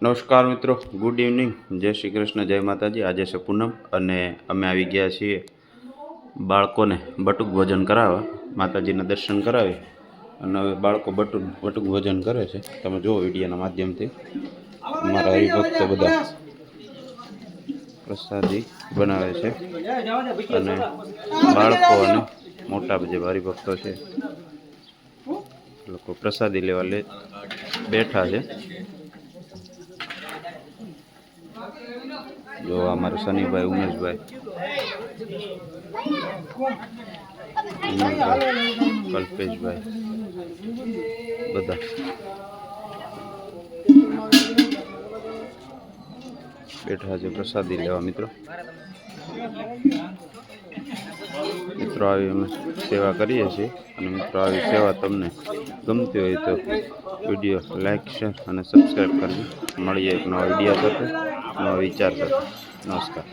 નમસ્કાર મિત્રો, good evening, જય શ્રી કૃષ્ણ, જય માતાજી। આજે છે પૂનમ અને અમે આવી ગયા છીએ બાળકોને બટુક ભોજન કરાવવા, માતાજીના દર્શન કરાવી અને હવે બાળકો બટુક ભોજન કરે છે। તમે જુઓ વિડીયોના માધ્યમથી અમારા હરિભક્તો બધા પ્રસાદી બનાવે છે અને બાળકો અને મોટા જે હરિભક્તો છે લોકો પ્રસાદી લેવા બેઠા છે। जो हमारे सनी भाई उमेश भाई कल्पेश भाई बदा बैठा है प्रसादी लेवा। मित्रों अमे सेवा करीए छीए अने मित्रों आ सेवा तमने गमती होय तो विडियो लाइक शेर और सब्सक्राइब करजो। मळीए एक नवा विडियो साथे, नवा विचार साथे। नमस्कार।